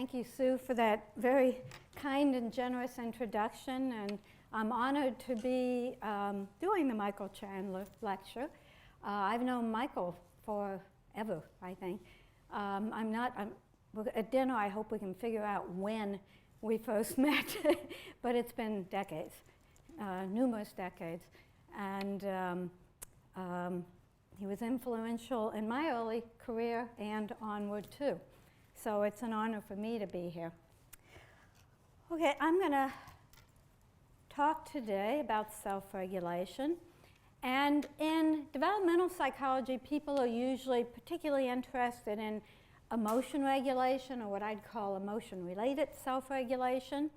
thank you, Sue, for that very kind and generous introduction. And I'm honored to be doing the Michael Chandler lecture. I've known Michael forever, I think. At dinner, I hope we can figure out when we first met, but it's been decades, numerous decades. And he was influential in my early career and onward too. So it's an honor for me to be here. Okay, I'm going to talk today about self-regulation. And in developmental psychology, people are usually particularly interested in emotion regulation, or what I'd call emotion-related self-regulation.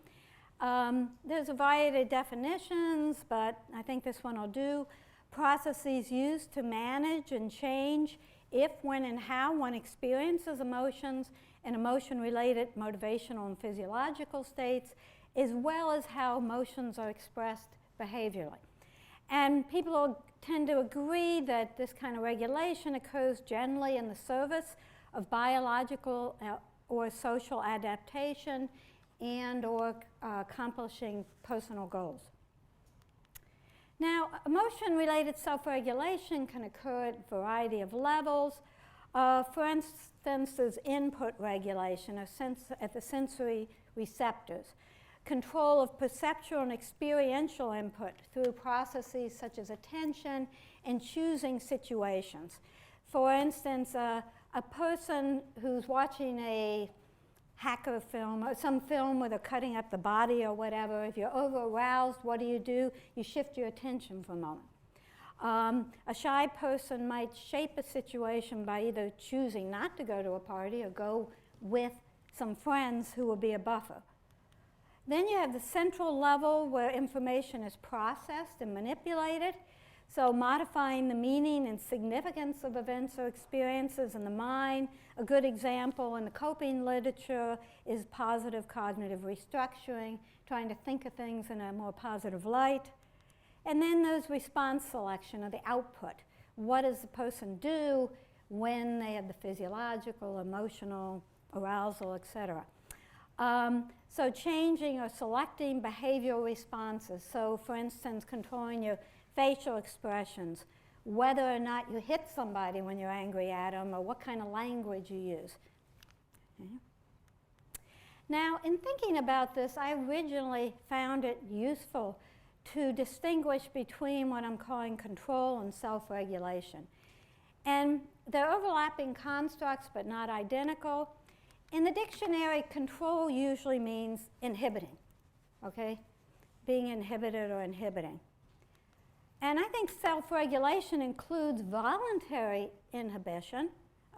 There's a variety of definitions, but I think this one will do. Processes used to manage and change if, when, and how one experiences emotions and emotion-related motivational and physiological states, as well as how emotions are expressed behaviorally. And people tend to agree that this kind of regulation occurs generally in the service of biological or social adaptation and or accomplishing personal goals. Now, emotion-related self-regulation can occur at a variety of levels. For instance, there's input regulation at the sensory receptors, control of perceptual and experiential input through processes such as attention and choosing situations. For instance, a person who's watching a hacker film or some film where they're cutting up the body or whatever, if you're over-aroused, what do? You shift your attention for a moment. A shy person might shape a situation by either choosing not to go to a party or go with some friends who will be a buffer. Then you have the central level where information is processed and manipulated. So modifying the meaning and significance of events or experiences in the mind. A good example in the coping literature is positive cognitive restructuring, trying to think of things in a more positive light. And then there's response selection, or the output. What does the person do when they have the physiological, emotional, arousal, etc.? So changing or selecting behavioral responses. So for instance, controlling your facial expressions, whether or not you hit somebody when you're angry at them, or what kind of language you use. Okay. Now, in thinking about this, I originally found it useful to distinguish between what I'm calling control and self-regulation. And they're overlapping constructs, but not identical. In the dictionary, control usually means inhibiting, okay? Being inhibited or inhibiting. And I think self-regulation includes voluntary inhibition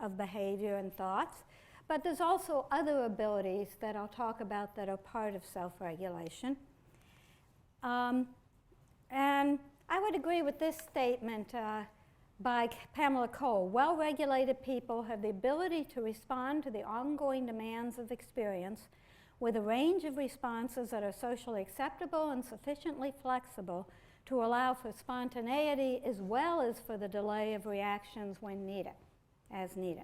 of behavior and thoughts, but there's also other abilities that I'll talk about that are part of self-regulation. And I would agree with this statement by Pamela Cole. Well-regulated people have the ability to respond to the ongoing demands of experience with a range of responses that are socially acceptable and sufficiently flexible to allow for spontaneity as well as for the delay of reactions when needed, as needed.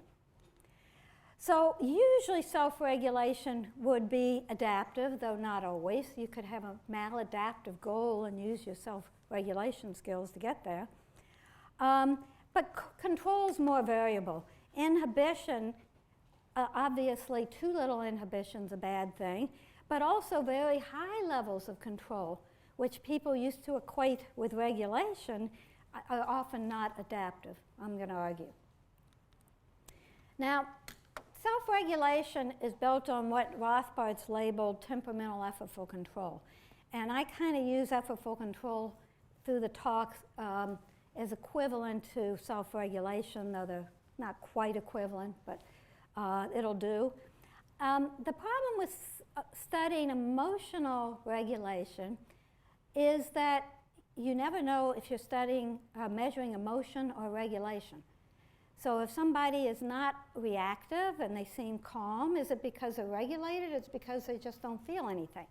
So usually self-regulation would be adaptive, though not always. You could have a maladaptive goal and use your self-regulation skills to get there. But control is more variable. Inhibition, obviously too little inhibition is a bad thing, but also very high levels of control, which people used to equate with regulation, are often not adaptive, I'm going to argue. Now, self-regulation is built on what Rothbard's labeled temperamental effortful control. And I kind of use effortful control through the talks as equivalent to self-regulation, though they're not quite equivalent, but it'll do. The problem with studying emotional regulation is that you never know if you're studying, measuring emotion or regulation. So if somebody is not reactive and they seem calm, is it because they're regulated? It's because they just don't feel anything.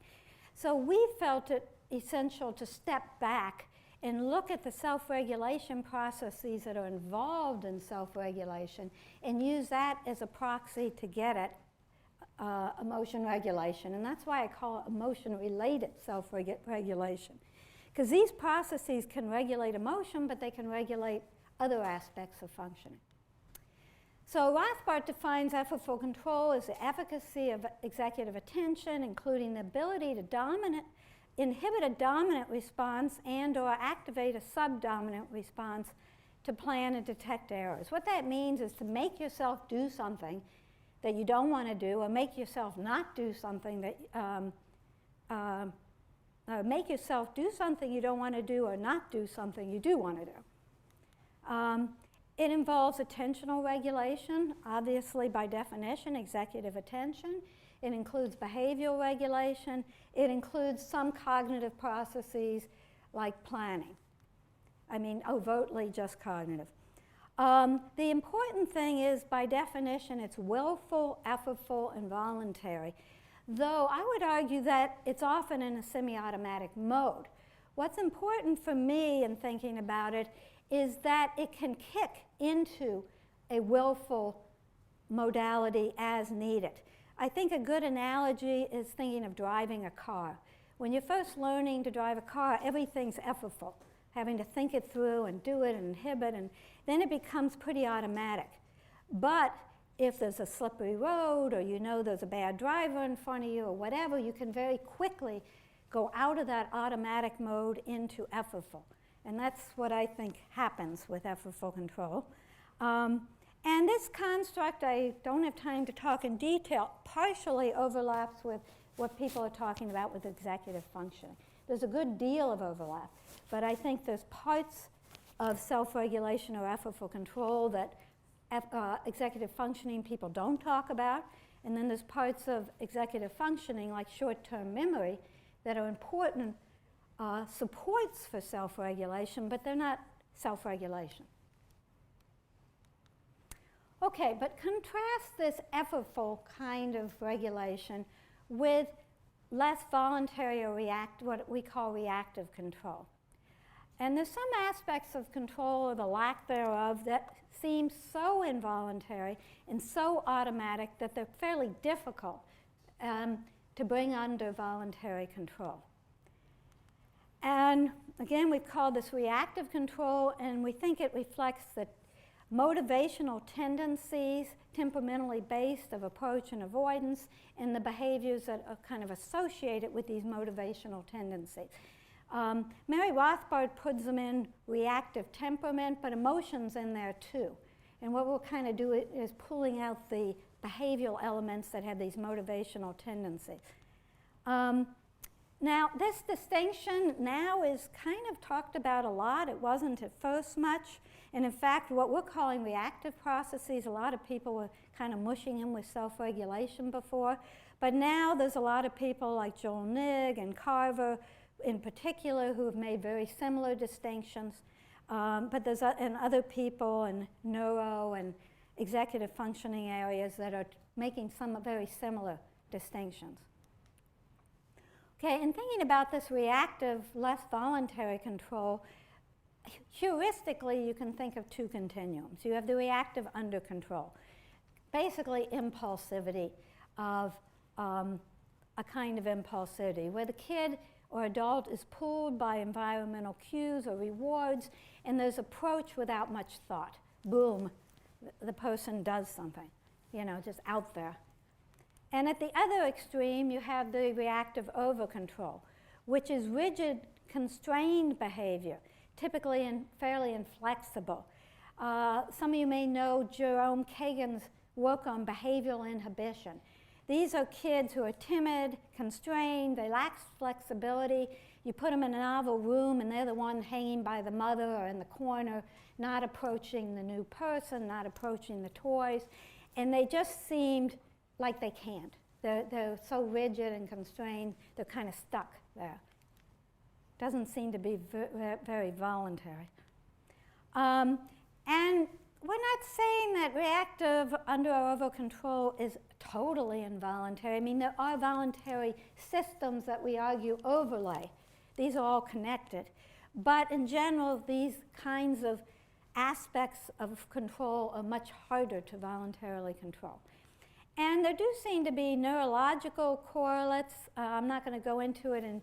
So we felt it essential to step back and look at the self-regulation processes that are involved in self-regulation and use that as a proxy to get at emotion regulation, and that's why I call it emotion-related self-regulation. Because these processes can regulate emotion, but they can regulate other aspects of functioning. So Rothbard defines effortful control as the efficacy of executive attention, including the ability to inhibit a dominant response and or activate a subdominant response to plan and detect errors. What that means is to make yourself do something that you don't want to do, or make yourself not do something that, make yourself do something you don't want to do, or not do something you do want to do. It involves attentional regulation, obviously by definition, executive attention. It includes behavioral regulation. It includes some cognitive processes like planning. I mean, overtly just cognitive. The important thing is, by definition, it's willful, effortful, and voluntary, though I would argue that it's often in a semi-automatic mode. What's important for me in thinking about it is that it can kick into a willful modality as needed. I think a good analogy is thinking of driving a car. When you're first learning to drive a car, everything's effortful, having to think it through and do it and inhibit, and then it becomes pretty automatic. But if there's a slippery road, or you know there's a bad driver in front of you, or whatever, you can very quickly go out of that automatic mode into effortful. And that's what I think happens with effortful control. And this construct, I don't have time to talk in detail, partially overlaps with what people are talking about with executive functioning. There's a good deal of overlap, but I think there's parts of self-regulation or effortful control that executive functioning people don't talk about, and then there's parts of executive functioning, like short-term memory, that are important supports for self-regulation, but they're not self-regulation. Okay, but contrast this effortful kind of regulation with less voluntary or what we call reactive control. And there's some aspects of control, or the lack thereof, that seem so involuntary and so automatic that they're fairly difficult to bring under voluntary control. And again, we've called this reactive control, and we think it reflects the motivational tendencies, temperamentally based, of approach and avoidance, and the behaviors that are kind of associated with these motivational tendencies. Mary Rothbard puts them in reactive temperament, but emotions in there too. And what we'll kind of do is pulling out the behavioral elements that have these motivational tendencies. Now, this distinction now is kind of talked about a lot. It wasn't at first much. And in fact, what we're calling reactive processes, a lot of people were kind of mushing them with self-regulation before. But now there's a lot of people like Joel Nigg and Carver in particular who have made very similar distinctions. But there's and other people in neuro and executive functioning areas that are making some very similar distinctions. Okay, and thinking about this reactive, less voluntary control, heuristically you can think of two continuums. You have the reactive under control, basically impulsivity of a kind of impulsivity, where the kid or adult is pulled by environmental cues or rewards, and there's approach without much thought. Boom, the person does something, you know, just out there. And at the other extreme, you have the reactive over-control, which is rigid, constrained behavior, typically fairly inflexible. Some of you may know Jerome Kagan's work on behavioral inhibition. These are kids who are timid, constrained, they lack flexibility. You put them in a novel room and they're the one hanging by the mother or in the corner, not approaching the new person, not approaching the toys, and they just seemed like they can't. They're so rigid and constrained, they're kind of stuck there. Doesn't seem to be very voluntary. And we're not saying that reactive under or over control is totally involuntary. I mean, there are voluntary systems that we argue overlay. These are all connected. But in general, these kinds of aspects of control are much harder to voluntarily control. And there do seem to be neurological correlates. I'm not going to go into it in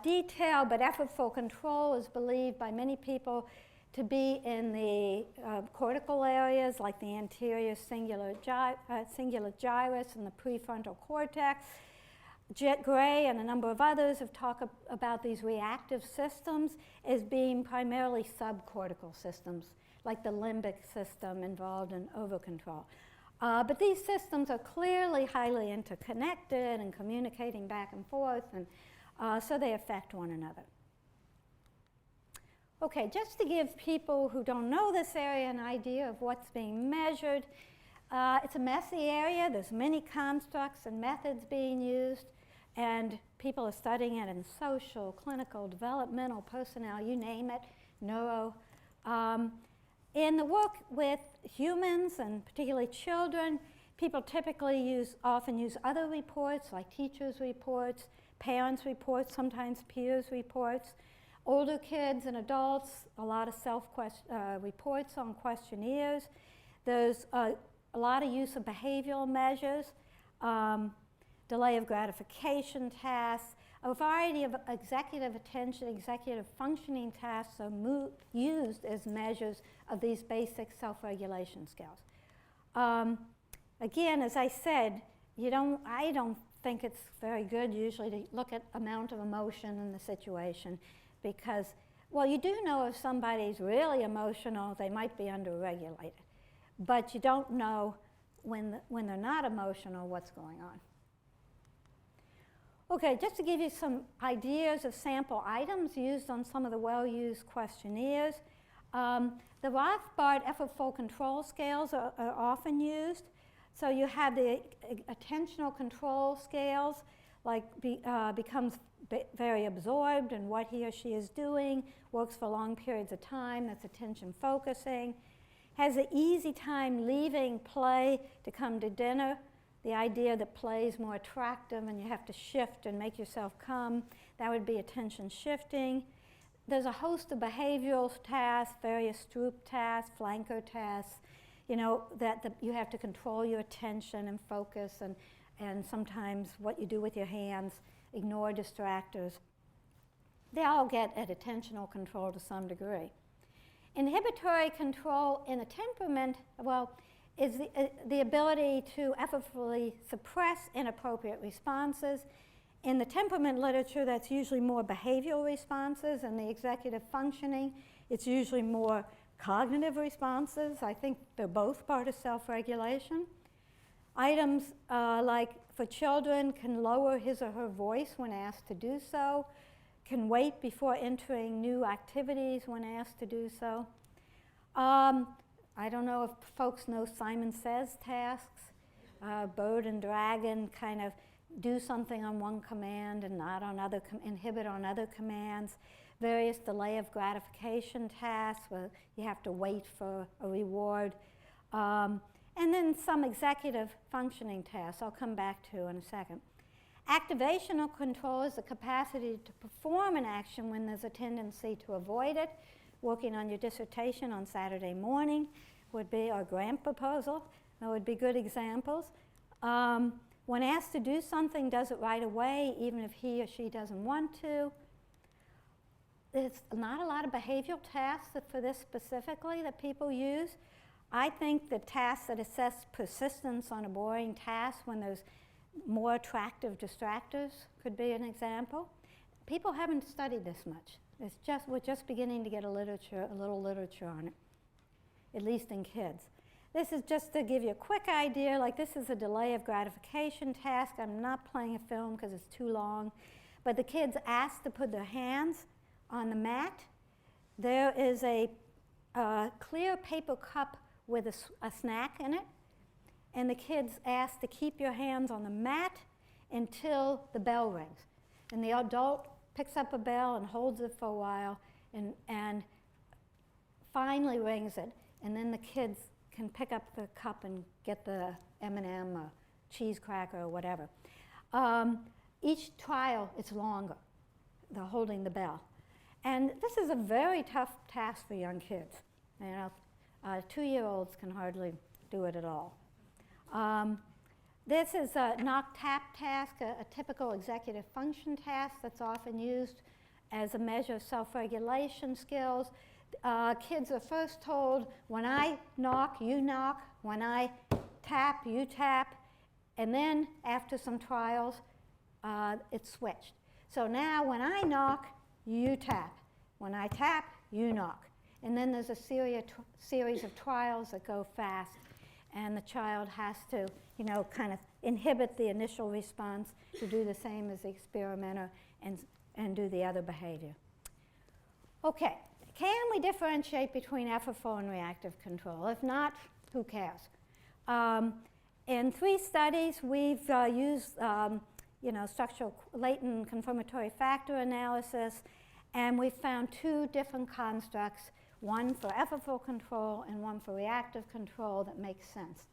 detail, but effortful control is believed by many people to be in the cortical areas like the anterior singular gyrus and the prefrontal cortex. Jet Gray and a number of others have talked about these reactive systems as being primarily subcortical systems, like the limbic system involved in overcontrol. But these systems are clearly highly interconnected and communicating back and forth, and so they affect one another. Okay, just to give people who don't know this area an idea of what's being measured, it's a messy area. There's many constructs and methods being used, and people are studying it in social, clinical, developmental, personnel, you name it, neuro. In the work with humans, and particularly children, people typically often use other reports, like teachers' reports, parents' reports, sometimes peers' reports. Older kids and adults, a lot of reports on questionnaires. There's a lot of use of behavioral measures, delay of gratification tasks, a variety of executive attention, executive functioning tasks are used as measures of these basic self-regulation skills. Again, as I said, I don't think it's very good usually to look at amount of emotion in the situation, because, well, you do know if somebody's really emotional, they might be underregulated. But you don't know when they're not emotional what's going on. Okay, just to give you some ideas of sample items used on some of the well-used questionnaires. The Rothbard effortful control scales are often used. So you have the attentional control scales, like becomes very absorbed in what he or she is doing, works for long periods of time, that's attention focusing, has an easy time leaving play to come to dinner, the idea that play is more attractive and you have to shift and make yourself come, that would be attention shifting. There's a host of behavioral tasks, various Stroop tasks, flanker tasks, that you have to control your attention and focus, and sometimes what you do with your hands, ignore distractors. They all get at attentional control to some degree. Inhibitory control in a temperament, well, is the ability to effortfully suppress inappropriate responses. In the temperament literature, that's usually more behavioral responses, and the executive functioning, it's usually more cognitive responses. I think they're both part of self-regulation. Items like for children can lower his or her voice when asked to do so, can wait before entering new activities when asked to do so. I don't know if folks know Simon Says tasks. Bird and dragon kind of do something on one command and not on other, inhibit on other commands. Various delay of gratification tasks where you have to wait for a reward. And then some executive functioning tasks I'll come back to in a second. Activational control is the capacity to perform an action when there's a tendency to avoid it. Working on your dissertation on Saturday morning would be our grant proposal. That would be good examples. When asked to do something, does it right away, even if he or she doesn't want to. There's not a lot of behavioral tasks for this specifically that people use. I think the tasks that assess persistence on a boring task when there's more attractive distractors could be an example. People haven't studied this much. We're just beginning to get a little literature on it, at least in kids. This is just to give you a quick idea, like this is a delay of gratification task. I'm not playing a film because it's too long, but the kids asked to put their hands on the mat. There is a clear paper cup with a snack in it, and the kids asked to keep your hands on the mat until the bell rings. And the adult picks up a bell and holds it for a while and finally rings it, and then the kids can pick up the cup and get the M&M or cheese cracker or whatever. Each trial, it's longer. They're holding the bell. And this is a very tough task for young kids. 2-year-olds can hardly do it at all. This is a knock-tap task, a typical executive function task that's often used as a measure of self-regulation skills. Kids are first told, when I knock, you knock. When I tap, you tap. And then after some trials, it's switched. So now when I knock, you tap. When I tap, you knock. And then there's a series of trials that go fast, and the child has to, kind of inhibit the initial response to do the same as the experimenter and do the other behavior. Okay, can we differentiate between effortful and reactive control? If not, who cares? In 3 studies, we've used structural latent confirmatory factor analysis, and we found 2 different constructs, one for effortful control and one for reactive control, that makes sense.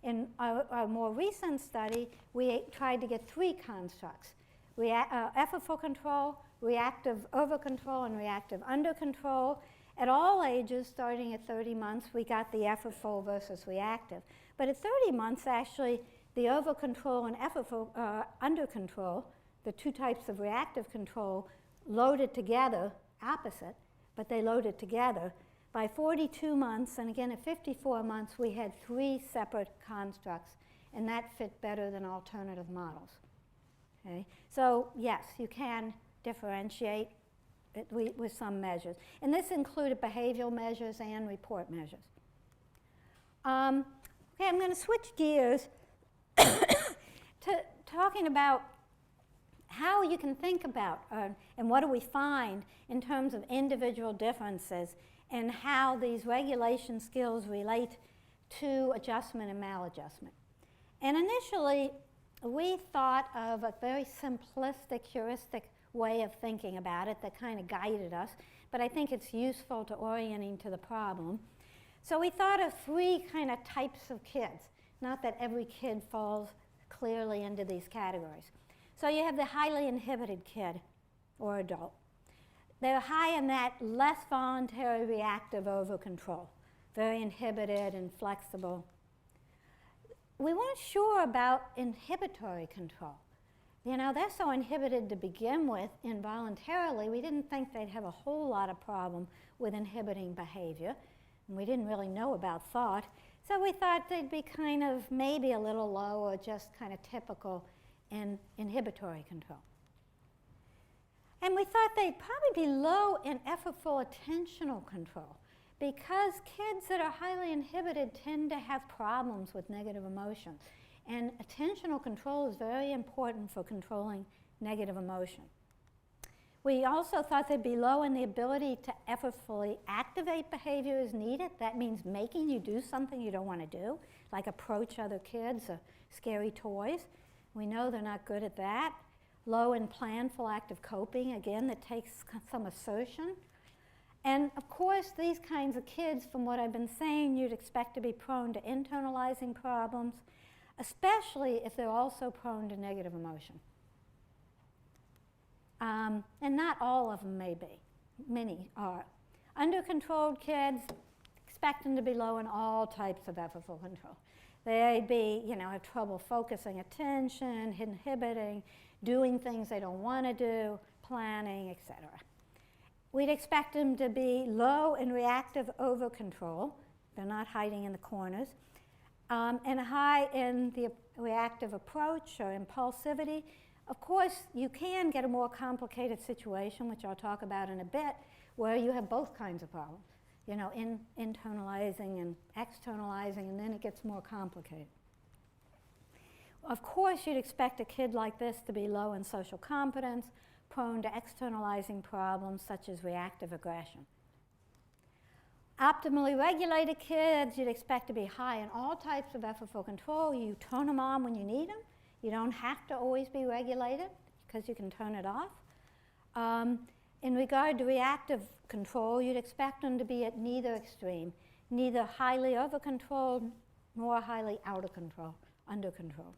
In our more recent study, we tried to get 3 constructs: effortful control, reactive over control, and reactive under control. At all ages, starting at 30 months, we got the effortful versus reactive. But at 30 months, actually, the over control and effortful under control, the 2 types of reactive control, loaded together, opposite, but they loaded together. By 42 months, and again at 54 months, we had 3 separate constructs, and that fit better than alternative models. Okay? So yes, you can differentiate with some measures. And this included behavioral measures and report measures. Okay, I'm going to switch gears to talking about how you can think about and what do we find in terms of individual differences and how these regulation skills relate to adjustment and maladjustment. And initially, we thought of a very simplistic heuristic way of thinking about it that kind of guided us, but I think it's useful to orienting to the problem. So we thought of 3 kind of types of kids, not that every kid falls clearly into these categories. So you have the highly inhibited kid or adult. They're high in that less voluntary reactive over control, very inhibited and flexible. We weren't sure about inhibitory control. They're so inhibited to begin with involuntarily, we didn't think they'd have a whole lot of problem with inhibiting behavior, and we didn't really know about thought. So we thought they'd be kind of maybe a little low or just kind of typical in inhibitory control. And we thought they'd probably be low in effortful attentional control because kids that are highly inhibited tend to have problems with negative emotions. And attentional control is very important for controlling negative emotion. We also thought they'd be low in the ability to effortfully activate behavior as needed. That means making you do something you don't want to do, like approach other kids or scary toys. We know they're not good at that. Low in planful active coping, again, that takes some assertion. And of course, these kinds of kids, from what I've been saying, you'd expect to be prone to internalizing problems, especially if they're also prone to negative emotion. And not all of them may be. Many are. Under-controlled kids, expect them to be low in all types of effortful control. They have trouble focusing attention, inhibiting, doing things they don't want to do, planning, etc. We'd expect them to be low in reactive over control. They're not hiding in the corners. And high in the reactive approach or impulsivity. Of course, you can get a more complicated situation, which I'll talk about in a bit, where you have both kinds of problems. Internalizing and externalizing, and then it gets more complicated. Of course, you'd expect a kid like this to be low in social competence, prone to externalizing problems such as reactive aggression. Optimally regulated kids, you'd expect to be high in all types of effortful control. You turn them on when you need them. You don't have to always be regulated because you can turn it off. In regard to reactive control, you'd expect them to be at neither extreme, neither highly over-controlled nor highly out of control, under control.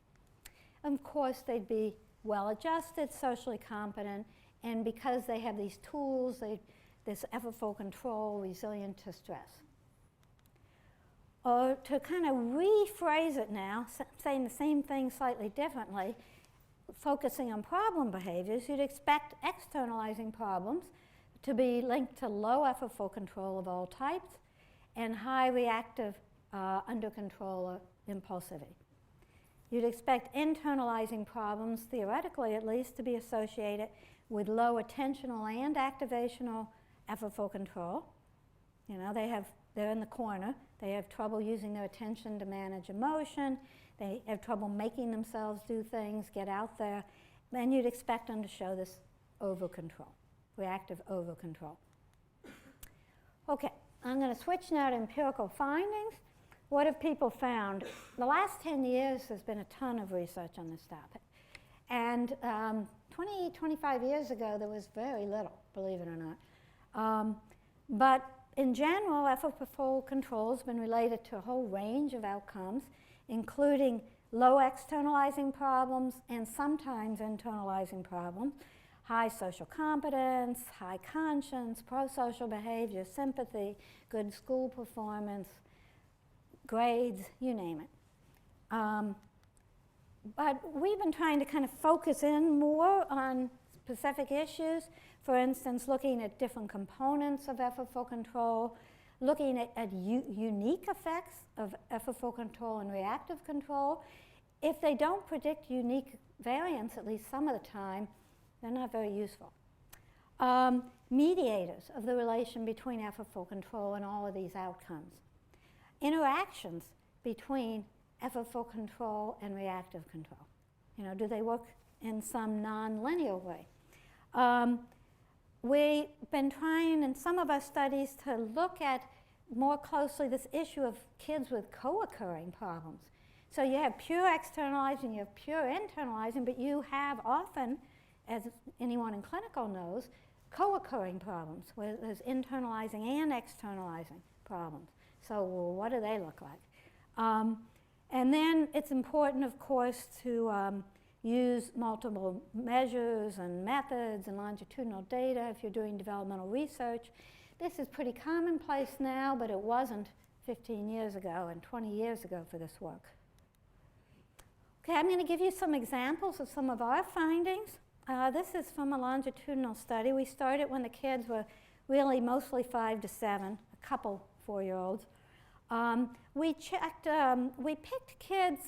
Of course, they'd be well-adjusted, socially competent, and because they have these tools, this effortful control, resilient to stress. Or to kind of rephrase it now, saying the same thing slightly differently, focusing on problem behaviors, you'd expect externalizing problems to be linked to low effortful control of all types and high reactive under control or impulsivity. You'd expect internalizing problems, theoretically at least, to be associated with low attentional and activational effortful control. You know, they're in the corner. They have trouble using their attention to manage emotion. They have trouble making themselves do things, get out there. And you'd expect them to show this over-control, reactive over-control. Okay, I'm going to switch now to empirical findings. What have people found? The last 10 years, there's been a ton of research on this topic. And 25 years ago, there was very little, believe it or not. But in general, effortful control has been related to a whole range of outcomes, including low externalizing problems and sometimes internalizing problems, high social competence, high conscience, pro-social behavior, sympathy, good school performance, grades, you name it. But we've been trying to kind of focus in more on specific issues. For instance, looking at different components of effortful control, looking at unique effects of effortful control and reactive control. If they don't predict unique variants, at least some of the time, they're not very useful. Mediators of the relation between effortful control and all of these outcomes. Interactions between effortful control and reactive control. You know, do they work in some non-linear way? We've been trying in some of our studies to look at more closely this issue of kids with co-occurring problems. So you have pure externalizing, you have pure internalizing, but you have often, as anyone in clinical knows, co-occurring problems where there's internalizing and externalizing problems. So well, what do they look like? And then it's important, of course, to use multiple measures and methods and longitudinal data if you're doing developmental research. This is pretty commonplace now, but it wasn't 15 years ago and 20 years ago for this work. Okay, I'm going to give you some examples of some of our findings. This is from a longitudinal study. We started when the kids were really mostly 5 to 7, a couple 4-year-olds. We picked kids,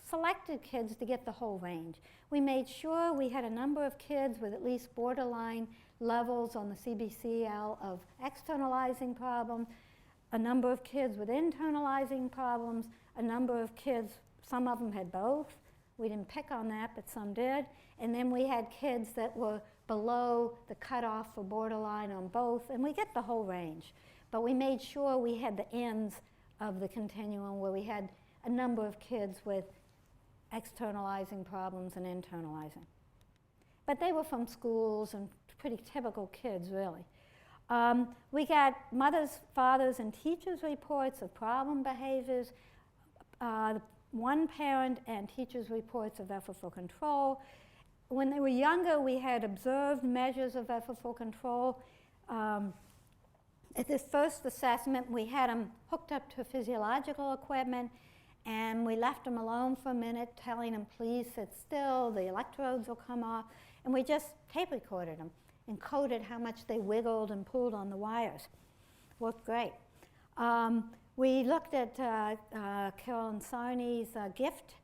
selected kids to get the whole range. We made sure we had a number of kids with at least borderline levels on the CBCL of externalizing problems, a number of kids with internalizing problems, a number of kids, some of them had both. We didn't pick on that, but some did. And then we had kids that were below the cutoff for borderline on both, and we get the whole range. But we made sure we had the ends of the continuum where we had a number of kids with externalizing problems and internalizing. But they were from schools and pretty typical kids, really. We got mothers, fathers, and teachers' reports of problem behaviors, one parent and teachers' reports of effortful control. When they were younger, we had observed measures of effortful control. At this first assessment, we had them hooked up to physiological equipment, and we left them alone for a minute, telling them, please sit still, the electrodes will come off, and we just tape recorded them and coded how much they wiggled and pulled on the wires. Worked great. We looked at Carolyn Sarney's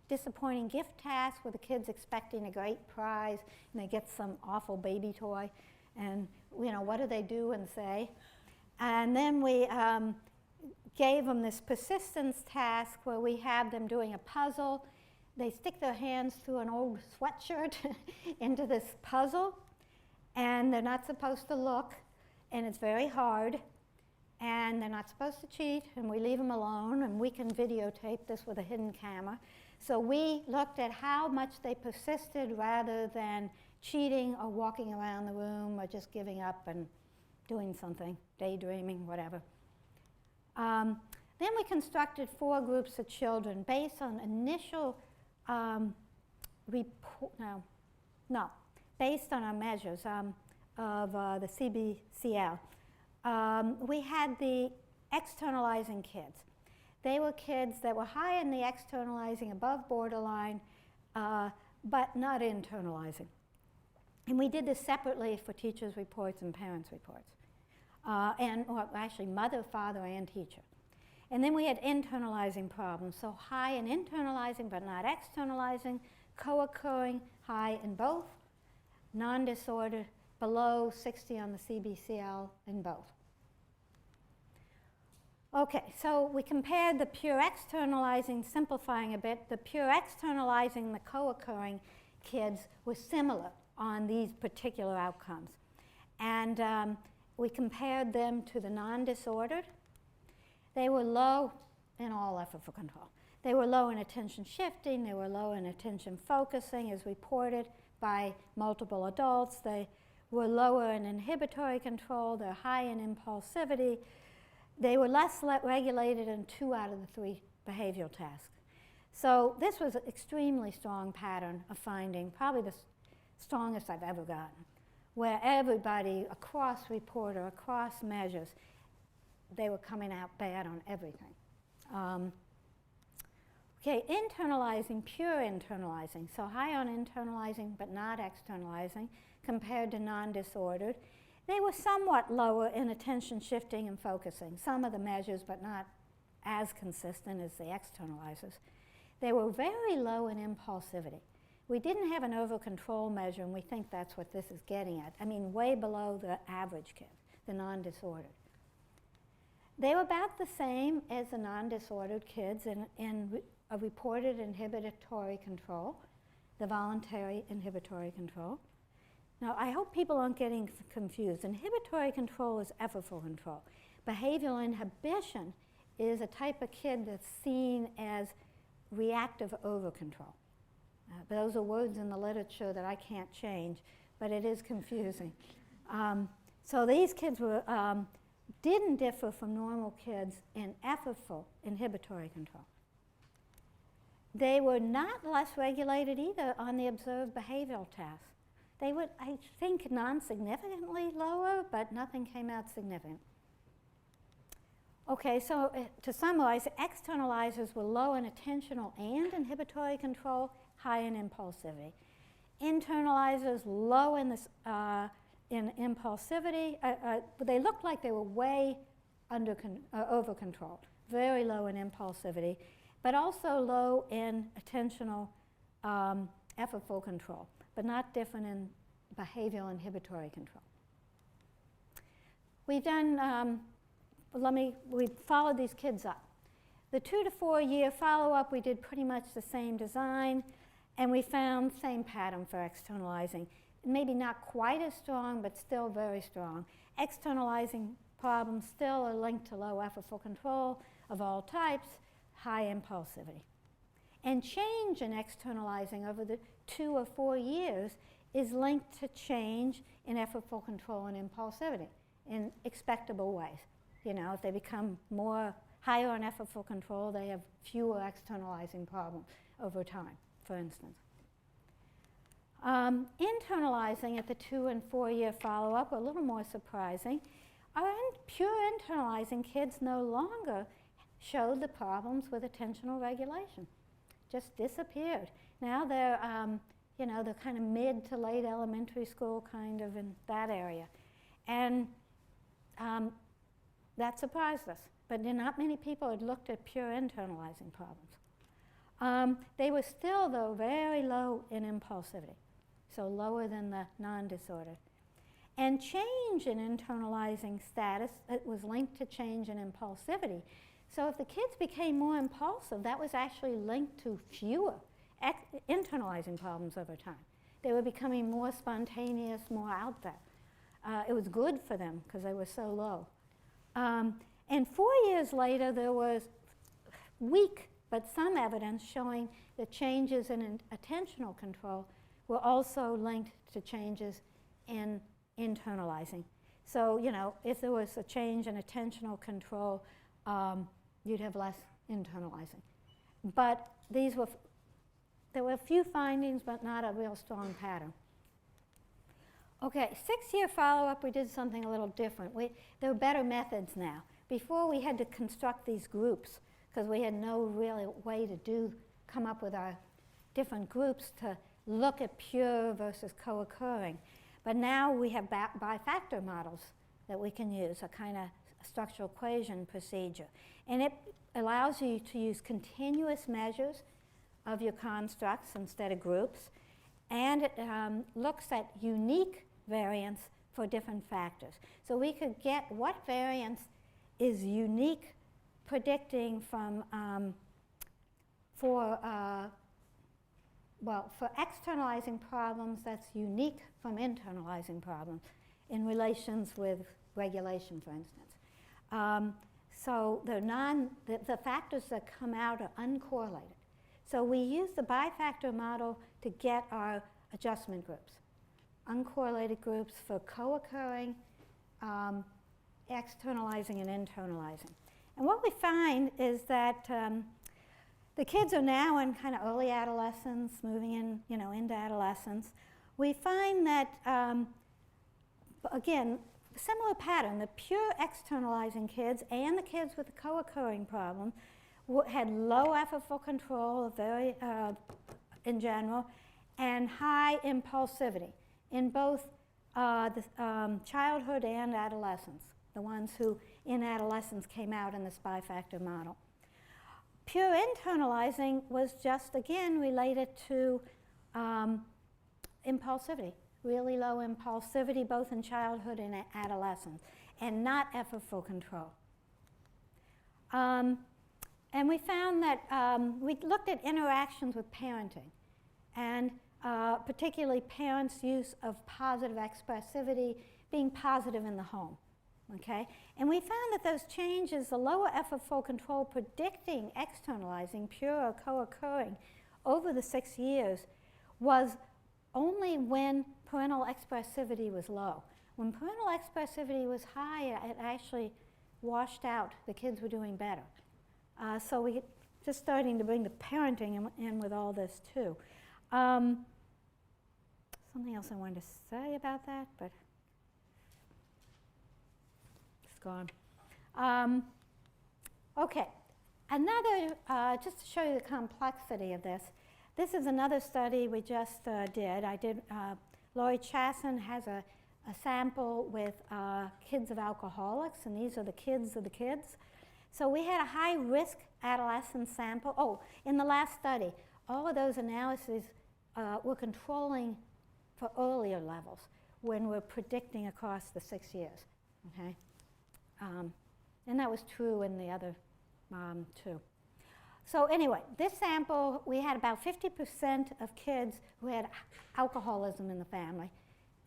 disappointing gift task, where the kid's expecting a great prize, and they get some awful baby toy, and you know, what do they do and say? And then we gave them this persistence task where we had them doing a puzzle. They stick their hands through an old sweatshirt into this puzzle, and they're not supposed to look, and it's very hard, and they're not supposed to cheat, and we leave them alone, and we can videotape this with a hidden camera. So we looked at how much they persisted rather than cheating or walking around the room or just giving up and doing something, daydreaming, whatever. Then we constructed 4 groups of children based on initial based on our measures of the CBCL. We had the externalizing kids. They were kids that were high in the externalizing, above borderline, but not internalizing. And we did this separately for teachers' reports and parents' reports. Or actually mother, father, and teacher. And then we had internalizing problems. So high in internalizing, but not externalizing, co-occurring, high in both, non-disordered, below 60 on the CBCL in both. Okay, so we compared the pure externalizing, simplifying a bit, the pure externalizing, the co-occurring kids were similar on these particular outcomes. And we compared them to the non-disordered. They were low in all effortful control. They were low in attention shifting, they were low in attention focusing as reported by multiple adults. They were lower in inhibitory control, they're high in impulsivity. They were less regulated in 2 out of the 3 behavioral tasks. So this was an extremely strong pattern of finding, probably the strongest I've ever gotten, where everybody across report or across measures, they were coming out bad on everything. Okay, internalizing, pure internalizing. So high on internalizing but not externalizing compared to non-disordered. They were somewhat lower in attention shifting and focusing, some of the measures, but not as consistent as the externalizers. They were very low in impulsivity. We didn't have an over-control measure, and we think that's what this is getting at. I mean, way below the average kid, the non-disordered. They were about the same as the non-disordered kids in a reported inhibitory control, the voluntary inhibitory control. Now, I hope people aren't getting confused. Inhibitory control is effortful control. Behavioral inhibition is a type of kid that's seen as reactive over-control. Those are words in the literature that I can't change, but it is confusing. So these kids were, didn't differ from normal kids in effortful inhibitory control. They were not less regulated either on the observed behavioral tasks. They were, I think, non-significantly lower, but nothing came out significant. Okay, so to summarize, externalizers were low in attentional and inhibitory control, high in impulsivity. Internalizers low in this, in impulsivity. They looked like they were way over-controlled, very low in impulsivity, but also low in attentional effortful control, but not different in behavioral inhibitory control. We've done, we followed these kids up. The 2 to 4 year follow-up, we did pretty much the same design, and we found same pattern for externalizing. Maybe not quite as strong, but still very strong. Externalizing problems still are linked to low effortful control of all types, high impulsivity. And change in externalizing over the 2 or 4 years is linked to change in effortful control and impulsivity in expectable ways. You know, if they become more higher on effortful control, they have fewer externalizing problems over time, for instance. Internalizing at the 2 and 4 year follow-up, a little more surprising. Our pure internalizing kids no longer showed the problems with attentional regulation. Just disappeared. Now they're, you know, they're kind of mid to late elementary school, kind of in that area. And that surprised us. But not many people had looked at pure internalizing problems. They were still, though, very low in impulsivity, so lower than the non-disordered. And change in internalizing status, it was linked to change in impulsivity. So if the kids became more impulsive, that was actually linked to fewer internalizing problems over time. They were becoming more spontaneous, more out there. It was good for them because they were so low. And 4 years later, there was weak but some evidence showing that changes in attentional control were also linked to changes in internalizing. So, you know, if there was a change in attentional control, you'd have less internalizing. But there were a few findings, but not a real strong pattern. Okay, 6 year follow-up, we did something a little different. There were better methods now. Before, we had to construct these groups because we had no real way to come up with our different groups to look at pure versus co-occurring. But now we have bifactor models that we can use, a kind of structural equation procedure. And it allows you to use continuous measures of your constructs instead of groups. And it looks at unique variance for different factors. So we could get what variance is unique predicting from, for externalizing problems that's unique from internalizing problems in relations with regulation, for instance. So the factors that come out are uncorrelated. So we use the bifactor model to get our adjustment groups, uncorrelated groups for co-occurring, externalizing, and internalizing. And what we find is that the kids are now in kind of early adolescence, moving in, into adolescence. We find that, again, similar pattern. The pure externalizing kids and the kids with the co-occurring problem had low effortful control, very in general, and high impulsivity in both the childhood and adolescence, the ones who in adolescence came out in this bifactor model. Pure internalizing was just, again, related to impulsivity, really low impulsivity both in childhood and adolescence, and not effortful control. And we found that we looked at interactions with parenting, and particularly parents' use of positive expressivity, being positive in the home. Okay? And we found that those changes, the lower effortful control predicting externalizing, pure or co-occurring, over the 6 years was only when parental expressivity was low. When parental expressivity was higher, it actually washed out. The kids were doing better. So we're just starting to bring the parenting in with all this too. Something else I wanted to say about that, but it's gone. Okay, another, just to show you the complexity of this. This is another study we just did. Laurie Chasson has a sample with kids of alcoholics, and these are the kids of the kids. So we had a high-risk adolescent sample. Oh, in the last study, all of those analyses were controlling for earlier levels when we're predicting across the 6 years, okay? And that was true in the other too. So anyway, this sample, we had about 50% of kids who had alcoholism in the family,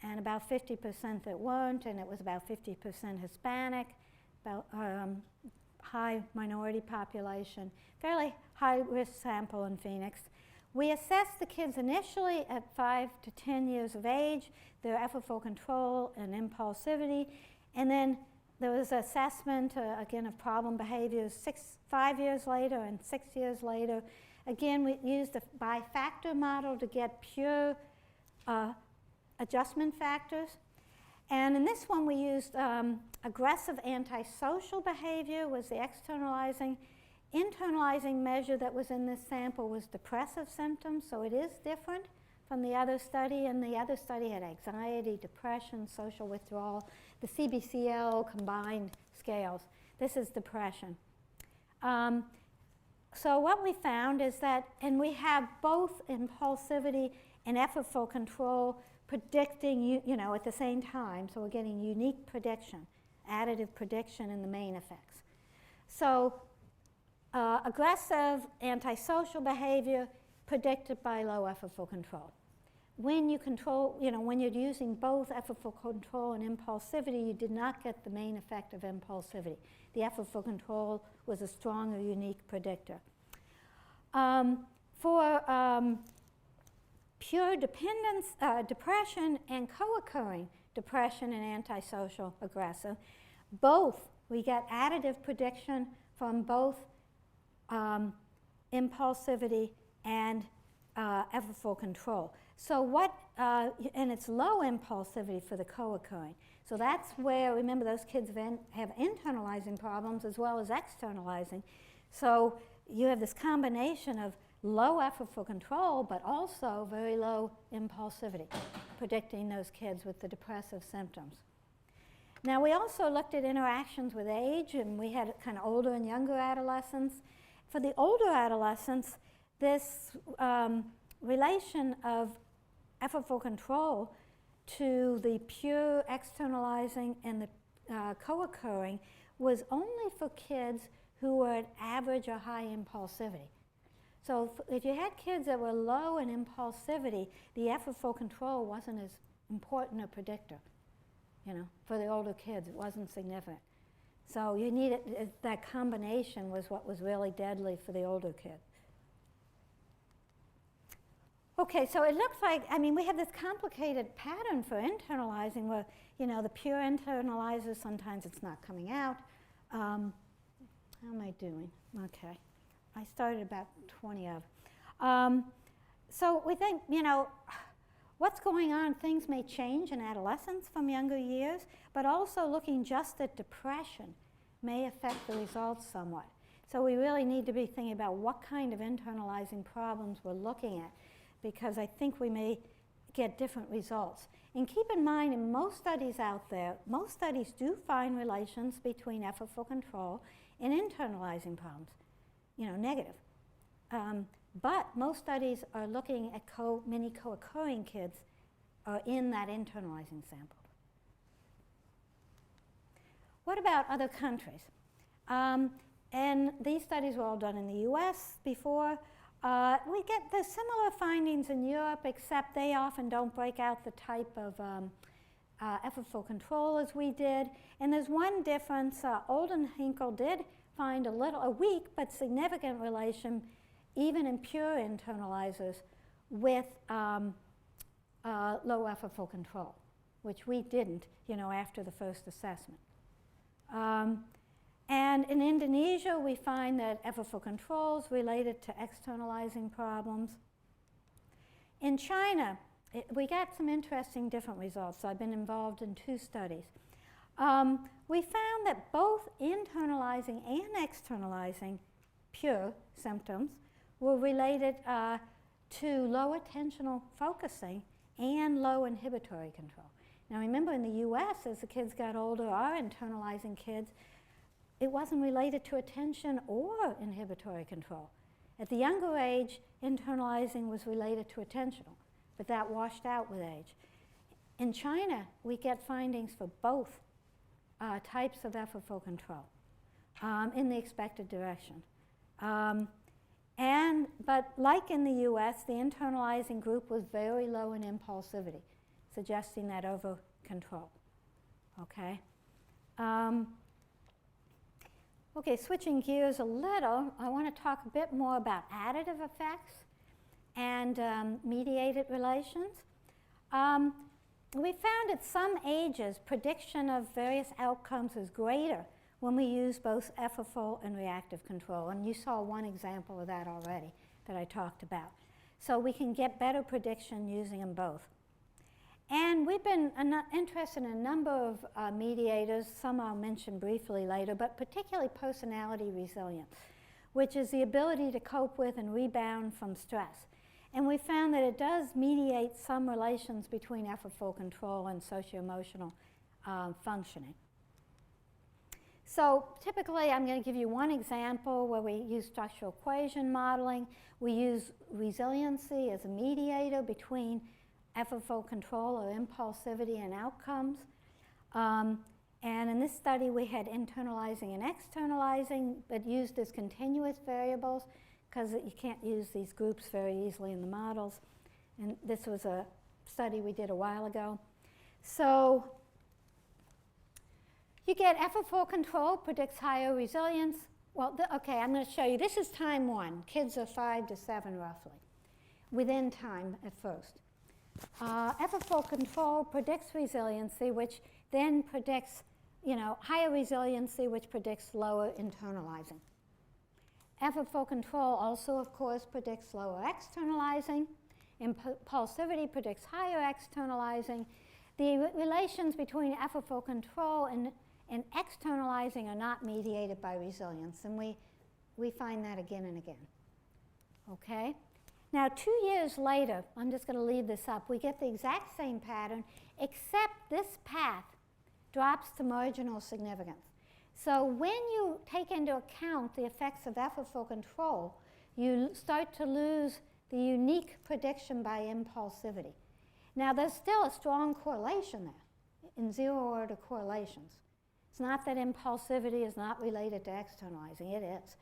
and about 50% that weren't, and it was about 50% Hispanic, about high minority population, fairly high-risk sample in Phoenix. We assessed the kids initially at 5 to 10 years of age, their effortful control and impulsivity, and then there was assessment, again, of problem behaviors 5 years later and 6 years later. Again, we used the bifactor model to get pure adjustment factors. And in this one, we used aggressive antisocial behavior was the externalizing. Internalizing measure that was in this sample was depressive symptoms, so it is different from the other study. And the other study had anxiety, depression, social withdrawal, the CBCL combined scales. This is depression. So what we found is that, and we have both impulsivity and effortful control predicting, at the same time. So we're getting unique prediction, additive prediction in the main effects. So aggressive antisocial behavior predicted by low effortful control. When you control, when you're using both effortful control and impulsivity, you did not get the main effect of impulsivity. The effortful control was a strong or unique predictor. For pure dependence, depression, and co-occurring depression and antisocial aggressive, both, we get additive prediction from both impulsivity and effortful control. So what, and it's low impulsivity for the co-occurring. So that's where, remember, those kids have internalizing problems as well as externalizing. So you have this combination of low effortful control, but also very low impulsivity, predicting those kids with the depressive symptoms. Now, we also looked at interactions with age, and we had kind of older and younger adolescents. For the older adolescents, this relation of effortful control to the pure externalizing and the co-occurring was only for kids who were at average or high impulsivity. So if you had kids that were low in impulsivity, the effortful control wasn't as important a predictor. For the older kids, it wasn't significant. So you needed, that combination was what was really deadly for the older kids. Okay, so it looks like, we have this complicated pattern for internalizing where, the pure internalizers, sometimes it's not coming out. How am I doing? Okay. I started about 20 of. So we think, what's going on? Things may change in adolescence from younger years, but also looking just at depression may affect the results somewhat. So we really need to be thinking about what kind of internalizing problems we're looking at, because I think we may get different results. And keep in mind, in most studies out there, most studies do find relations between effortful control and internalizing problems, negative. But most studies are looking at many co-occurring kids in that internalizing sample. What about other countries? And these studies were all done in the US before. We get the similar findings in Europe, except they often don't break out the type of effortful control as we did. And there's one difference. Oldenhinkel did find a weak but significant relation, even in pure internalizers, with low effortful control, which we didn't, after the first assessment. And in Indonesia, we find that effortful control is related to externalizing problems. In China, we got some interesting different results. So I've been involved in 2 studies. We found that both internalizing and externalizing pure symptoms were related to low attentional focusing and low inhibitory control. Now remember, in the US, as the kids got older, our internalizing kids, it wasn't related to attention or inhibitory control. At the younger age, internalizing was related to attentional, but that washed out with age. In China, we get findings for both types of effortful control in the expected direction. But like in the US, the internalizing group was very low in impulsivity, suggesting that over control. Okay? Okay, switching gears a little, I want to talk a bit more about additive effects and mediated relations. We found at some ages prediction of various outcomes is greater when we use both effortful and reactive control. And you saw one example of that already that I talked about. So we can get better prediction using them both. And we've been interested in a number of mediators. Some I'll mention briefly later, but particularly personality resilience, which is the ability to cope with and rebound from stress. And we found that it does mediate some relations between effortful control and socio-emotional functioning. So typically, I'm going to give you one example where we use structural equation modeling. We use resiliency as a mediator between effortful control or impulsivity and outcomes. And in this study, we had internalizing and externalizing, but used as continuous variables because you can't use these groups very easily in the models. And this was a study we did a while ago. So you get effortful control predicts higher resilience. Well, okay, I'm going to show you. This is time 1. Kids are 5 to 7 roughly, within time at first. Effortful control predicts resiliency, which then predicts, higher resiliency, which predicts lower internalizing. Effortful control also, of course, predicts lower externalizing. Impulsivity predicts higher externalizing. The relations between effortful control and externalizing are not mediated by resilience, and we we find that again and again. Okay? Now, 2 years later, I'm just going to leave this up, we get the exact same pattern, except this path drops to marginal significance. So when you take into account the effects of effortful control, you start to lose the unique prediction by impulsivity. Now, there's still a strong correlation there in zero-order correlations. It's not that impulsivity is not related to externalizing, it is.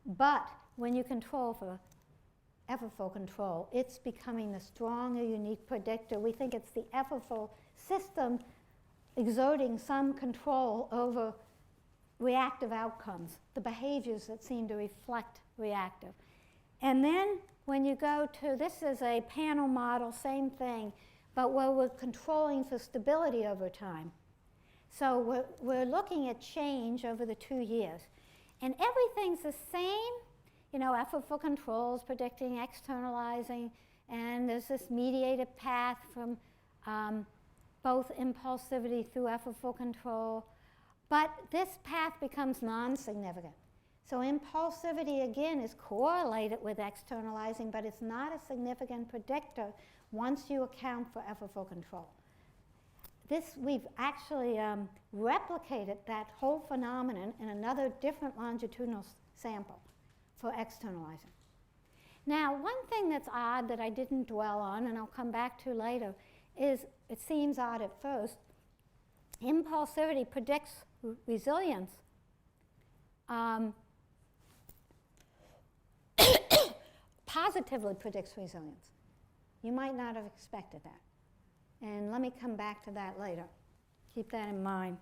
But when you control for effortful control, it's becoming the stronger, unique predictor. We think it's the effortful system exerting some control over reactive outcomes, the behaviors that seem to reflect reactive. And then when you go to, this is a panel model, same thing, but where we're controlling for stability over time. So we're looking at change over the 2 years. And everything's the same, you know, effortful controls, predicting, externalizing, and there's this mediated path from both impulsivity through effortful control. But this path becomes non-significant. So impulsivity, again, is correlated with externalizing, but it's not a significant predictor once you account for effortful control. We've actually replicated that whole phenomenon in another different longitudinal sample for externalizing. Now, one thing that's odd that I didn't dwell on, and I'll come back to later, is, it seems odd at first, impulsivity predicts resilience. Positively predicts resilience. You might not have expected that. And let me come back to that later. Keep that in mind.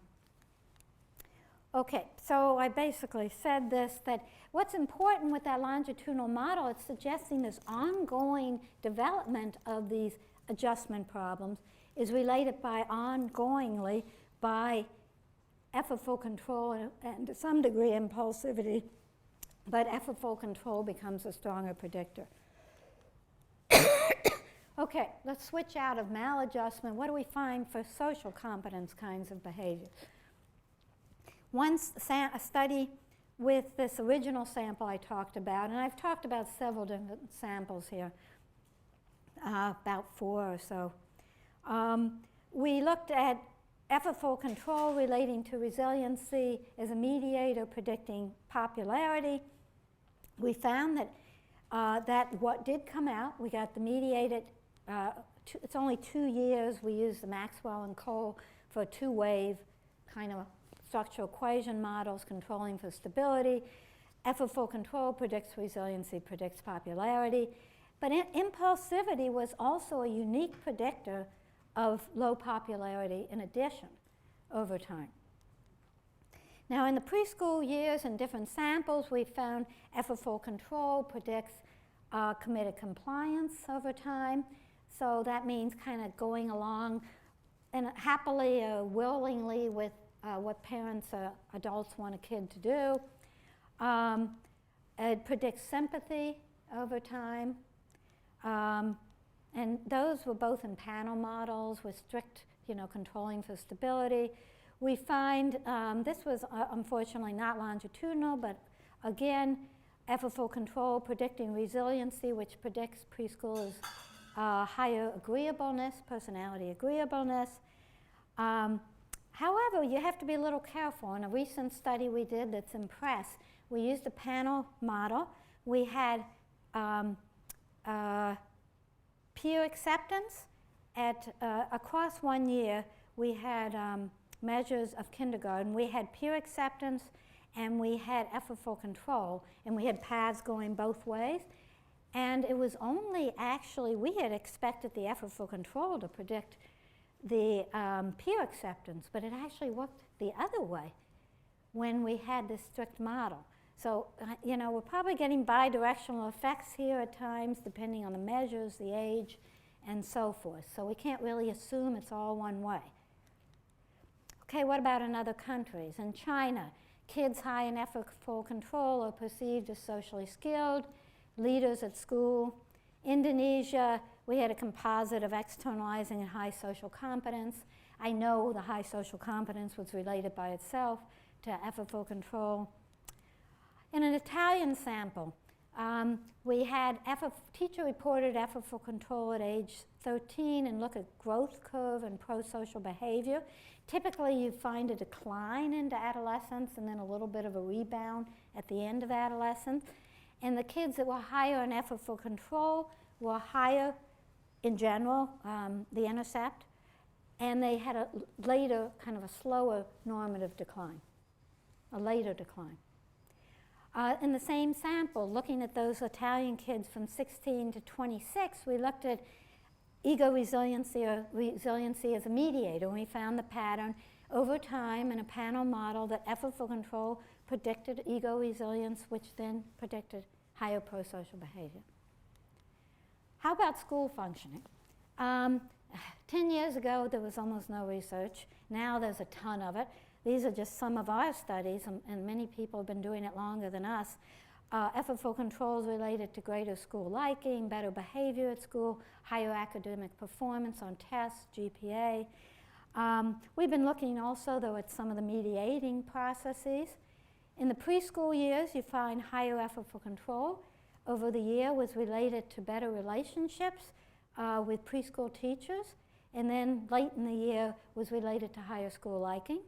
Okay, so I basically said this, that what's important with that longitudinal model, it's suggesting this ongoing development of these adjustment problems is related ongoingly by effortful control and to some degree impulsivity, but effortful control becomes a stronger predictor. Okay, let's switch out of maladjustment. What do we find for social competence kinds of behaviors? Once a study with this original sample I talked about, and I've talked about several different samples here, about 4 or so. We looked at effortful control relating to resiliency as a mediator predicting popularity. We found that what did come out, we got the mediated, it's only 2 years, we used the Maxwell and Cole for a 2-wave kind of structural equation models controlling for stability. Effortful control predicts resiliency, predicts popularity. But impulsivity was also a unique predictor of low popularity in addition over time. Now in the preschool years in different samples, we found effortful control predicts committed compliance over time. So that means kind of going along and happily or willingly with what parents or adults want a kid to do. It predicts sympathy over time. And those were both in panel models with strict, controlling for stability. We find, this was unfortunately not longitudinal, but again, effortful control predicting resiliency, which predicts preschoolers' higher agreeableness, personality agreeableness. However, you have to be a little careful. In a recent study we did that's in press, we used a panel model. We had peer acceptance across 1 year. We had measures of kindergarten. We had peer acceptance and we had effortful control, and we had paths going both ways. And it was only actually, we had expected the effortful control to predict the peer acceptance, but it actually worked the other way when we had this strict model. So, we're probably getting bidirectional effects here at times, depending on the measures, the age, and so forth. So we can't really assume it's all one way. Okay, what about in other countries? In China, kids high in effortful control are perceived as socially skilled, leaders at school. Indonesia, we had a composite of externalizing and high social competence. I know the high social competence was related by itself to effortful control. In an Italian sample, we had teacher-reported effortful control at age 13 and look at growth curve and pro-social behavior. Typically, you find a decline into adolescence and then a little bit of a rebound at the end of adolescence. And the kids that were higher in effortful control were higher in general, the intercept, and they had a later, kind of a slower normative decline, a later decline. In the same sample, looking at those Italian kids from 16 to 26, we looked at ego resiliency or resiliency as a mediator, and we found the pattern over time in a panel model that effortful control predicted ego resilience, which then predicted higher pro-social behavior. How about school functioning? 10 years ago, there was almost no research. Now there's a ton of it. These are just some of our studies, and many people have been doing it longer than us. Effortful control is related to greater school liking, better behavior at school, higher academic performance on tests, GPA. We've been looking also, though, at some of the mediating processes. In the preschool years, you find higher effortful control. Over the year was related to better relationships with preschool teachers, and then late in the year was related to higher school liking.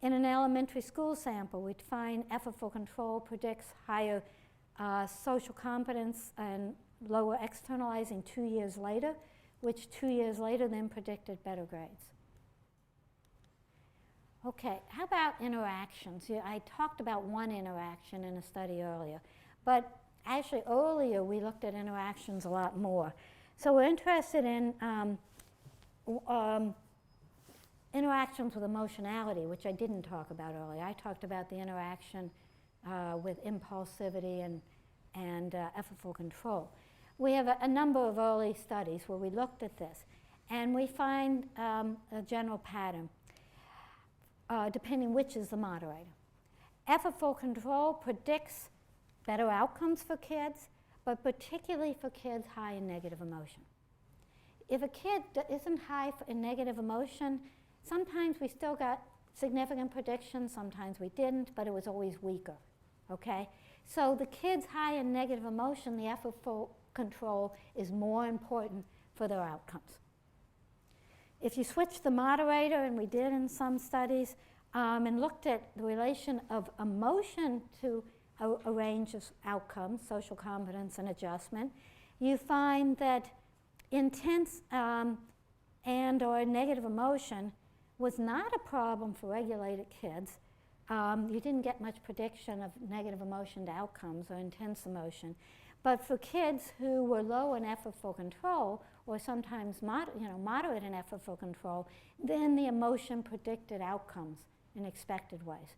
In an elementary school sample, we'd find effortful control predicts higher social competence and lower externalizing 2 years later, which 2 years later then predicted better grades. Okay, how about interactions? I talked about one interaction in a study earlier, but actually earlier we looked at interactions a lot more. So we're interested in interactions with emotionality, which I didn't talk about earlier. I talked about the interaction with impulsivity and effortful control. We have a number of early studies where we looked at this, and we find a general pattern, depending which is the moderator. Effortful control predicts better outcomes for kids, but particularly for kids high in negative emotion. If a kid isn't high in negative emotion, sometimes we still got significant predictions, sometimes we didn't, but it was always weaker, okay? So the kids high in negative emotion, the effortful control is more important for their outcomes. If you switch the moderator, and we did in some studies, and looked at the relation of emotion to a range of outcomes, social competence and adjustment, you find that intense and or negative emotion was not a problem for regulated kids. You didn't get much prediction of negative emotion to outcomes or intense emotion. But for kids who were low in effortful control, or sometimes moderate in effortful control, then the emotion predicted outcomes in expected ways.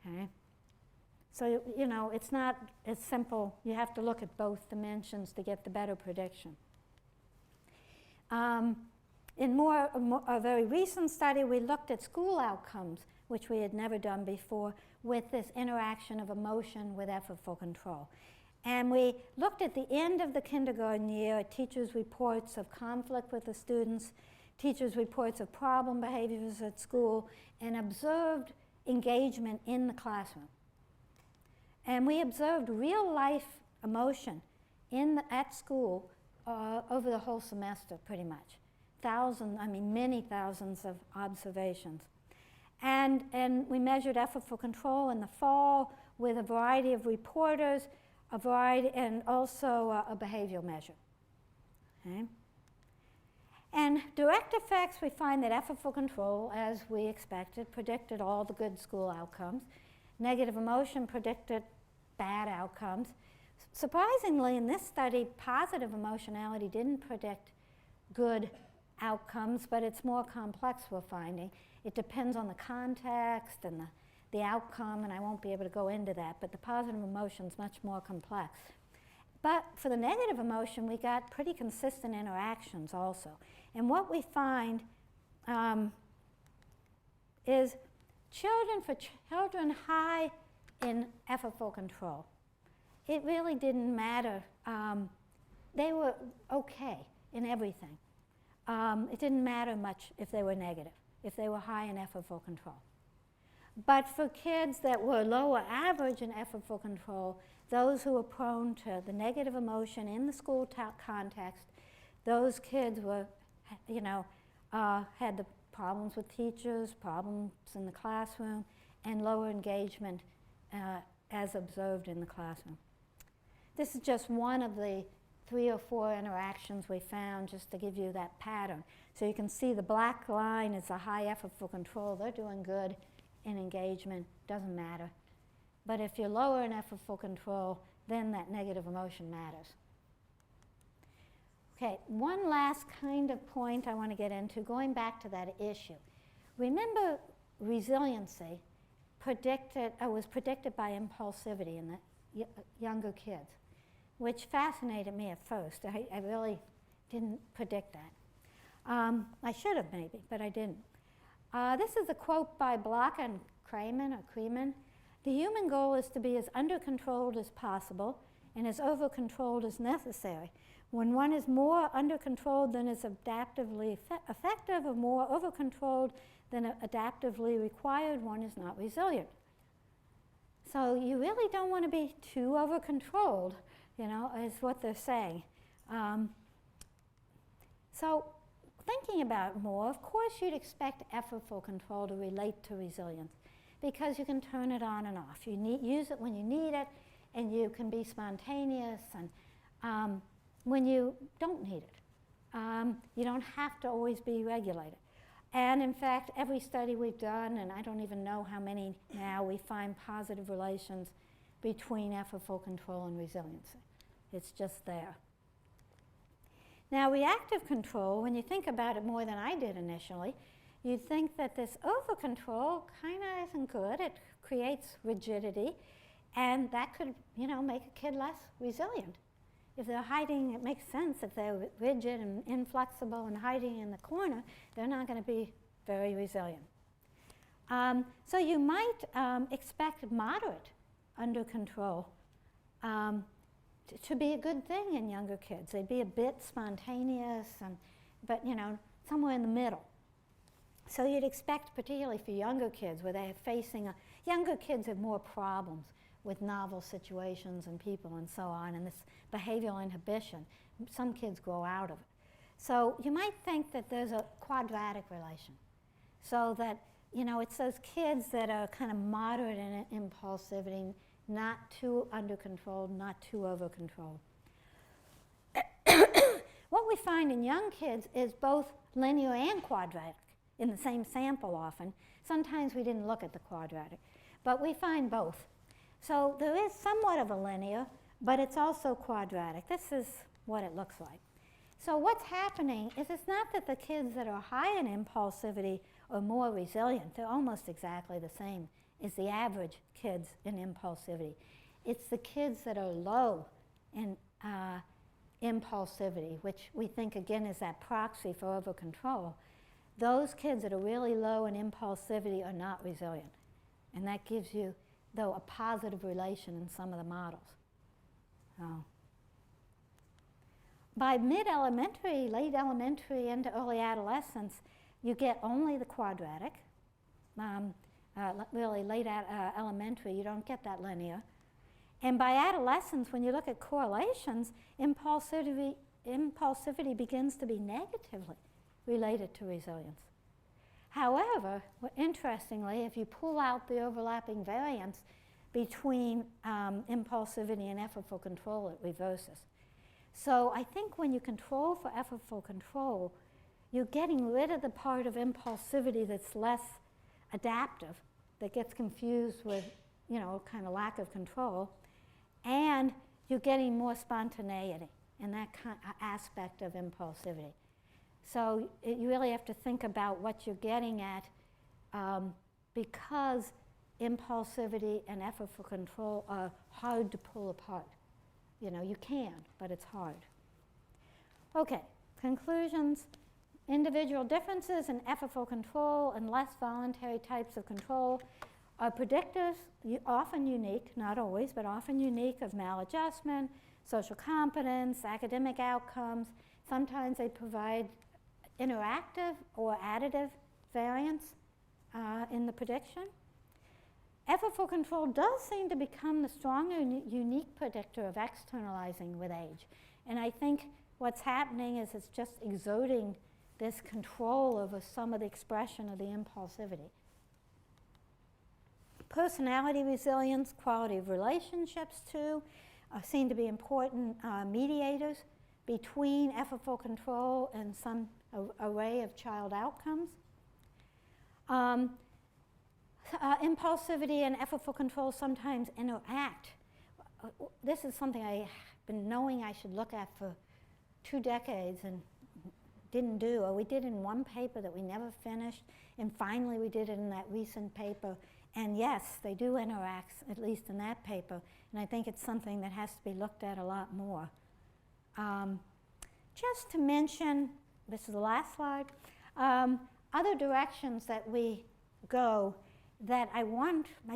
Okay? So, it's not as simple. You have to look at both dimensions to get the better prediction. In a very recent study, we looked at school outcomes, which we had never done before, with this interaction of emotion with effortful control. And we looked at the end of the kindergarten year at teachers' reports of conflict with the students, teachers' reports of problem behaviors at school, and observed engagement in the classroom. And we observed real-life emotion at school over the whole semester, pretty much. Many thousands of observations. And we measured effortful control in the fall with a variety of reporters, and also a behavioral measure. Okay? And direct effects, we find that effortful control, as we expected, predicted all the good school outcomes. Negative emotion predicted bad outcomes. Surprisingly, in this study, positive emotionality didn't predict good outcomes, but it's more complex, we're finding. It depends on the context and the outcome, and I won't be able to go into that, but the positive emotion is much more complex. But for the negative emotion, we got pretty consistent interactions also. And what we find is children high in effortful control, it really didn't matter. They were okay in everything. It didn't matter much if they were negative, if they were high in effortful control. But for kids that were lower average in effortful control, those who were prone to the negative emotion in the school context, those kids were, had the problems with teachers, problems in the classroom, and lower engagement as observed in the classroom. This is just one of the 3 or 4 interactions we found, just to give you that pattern. So you can see the black line is a high effortful control. They're doing good in engagement, doesn't matter. But if you're lower in effortful control, then that negative emotion matters. Okay, one last kind of point I want to get into, going back to that issue. Remember, resiliency was predicted by impulsivity in the younger kids, which fascinated me at first. I really didn't predict that. I should have maybe, but I didn't. This is a quote by Block and Kremen. The human goal is to be as under-controlled as possible and as over-controlled as necessary. When one is more under-controlled than is adaptively effective or more over-controlled than adaptively required, one is not resilient. So you really don't want to be too over-controlled, is what they're saying. So thinking about it more, of course you'd expect effortful control to relate to resilience because you can turn it on and off. You use it when you need it, and you can be spontaneous, and when you don't need it. You don't have to always be regulated. And in fact, every study we've done, and I don't even know how many now, we find positive relations between effortful control and resiliency. It's just there. Now, reactive control, when you think about it more than I did initially, you'd think that this over-control kind of isn't good. It creates rigidity, and that could, make a kid less resilient. If they're hiding, it makes sense. If they're rigid and inflexible and hiding in the corner, they're not going to be very resilient. So you might expect moderate under control to be a good thing in younger kids. They'd be a bit spontaneous, but somewhere in the middle. So you'd expect, particularly for younger kids, where they're younger kids have more problems with novel situations and people and so on, and this behavioral inhibition. Some kids grow out of it. So you might think that there's a quadratic relation. So that, it's those kids that are kind of moderate in impulsivity, not too under-controlled, not too over-controlled. What we find in young kids is both linear and quadratic in the same sample often. Sometimes we didn't look at the quadratic, but we find both. So there is somewhat of a linear, but it's also quadratic. This is what it looks like. So what's happening is it's not that the kids that are high in impulsivity are more resilient. They're almost exactly the same as the average kids in impulsivity. It's the kids that are low in impulsivity, which we think again is that proxy for over-control. Those kids that are really low in impulsivity are not resilient. And that gives you, though, a positive relation in some of the models. By mid-elementary, late elementary into early adolescence, you get only the quadratic. Really late elementary, you don't get that linear. And by adolescence, when you look at correlations, impulsivity begins to be negatively related to resilience. However, interestingly, if you pull out the overlapping variance between impulsivity and effortful control, it reverses. So I think when you control for effortful control, you're getting rid of the part of impulsivity that's less adaptive, that gets confused with, kind of lack of control, and you're getting more spontaneity in that aspect of impulsivity. So you really have to think about what you're getting at because impulsivity and effortful control are hard to pull apart. You can, but it's hard. Okay, conclusions. Individual differences in effortful control and less voluntary types of control are predictors, often unique, not always, but often unique of maladjustment, social competence, academic outcomes. Sometimes they provide interactive or additive variance in the prediction. Effortful control does seem to become the strong and unique predictor of externalizing with age. And I think what's happening is it's just exerting this control over some of the expression of the impulsivity. Personality resilience, quality of relationships too, seem to be important mediators between effortful control and some array of child outcomes. Impulsivity and effortful control sometimes interact. This is something I've been knowing I should look at for 2 decades and didn't do, or we did in one paper that we never finished, and finally we did it in that recent paper. And yes, they do interact, at least in that paper, and I think it's something that has to be looked at a lot more. Just to mention, this is the last slide, other directions that we go that I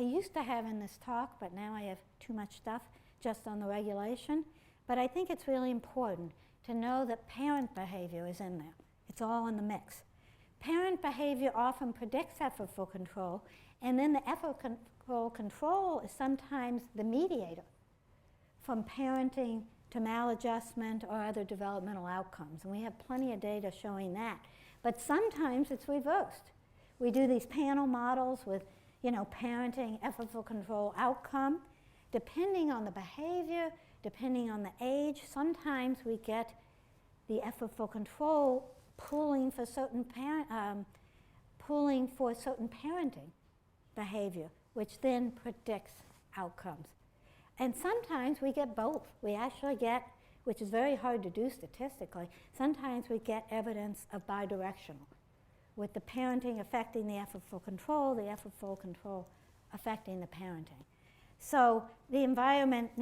used to have in this talk, but now I have too much stuff just on the regulation. But I think it's really important to know that parent behavior is in there. It's all in the mix. Parent behavior often predicts effortful control, and then the effortful control is sometimes the mediator from parenting to maladjustment or other developmental outcomes. And we have plenty of data showing that. But sometimes it's reversed. We do these panel models with, parenting, effortful control outcome. Depending on the behavior, depending on the age, sometimes we get the effortful control pulling for certain parenting behavior, which then predicts outcomes. And sometimes we get both. We actually get, which is very hard to do statistically, sometimes we get evidence of bidirectional, with the parenting affecting the effortful control affecting the parenting. So the environment,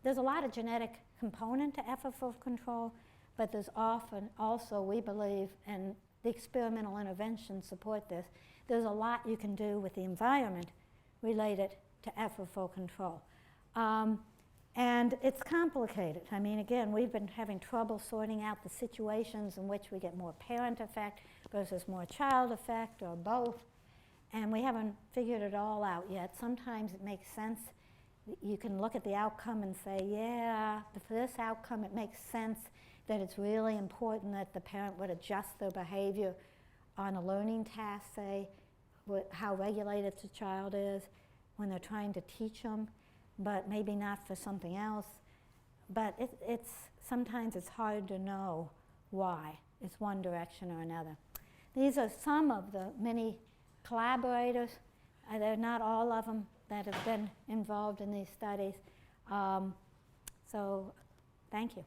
there's a lot of genetic component to effortful control, but there's often also, we believe, and the experimental interventions support this, there's a lot you can do with the environment related to effortful control. And it's complicated. I mean, again, we've been having trouble sorting out the situations in which we get more parent effect versus more child effect or both. And we haven't figured it all out yet. Sometimes it makes sense. You can look at the outcome and say, yeah, for this outcome it makes sense that it's really important that the parent would adjust their behavior on a learning task, say, how regulated the child is when they're trying to teach them, but maybe not for something else. But sometimes it's hard to know why it's one direction or another. These are some of the many collaborators. They're not all of them that have been involved in these studies. So thank you.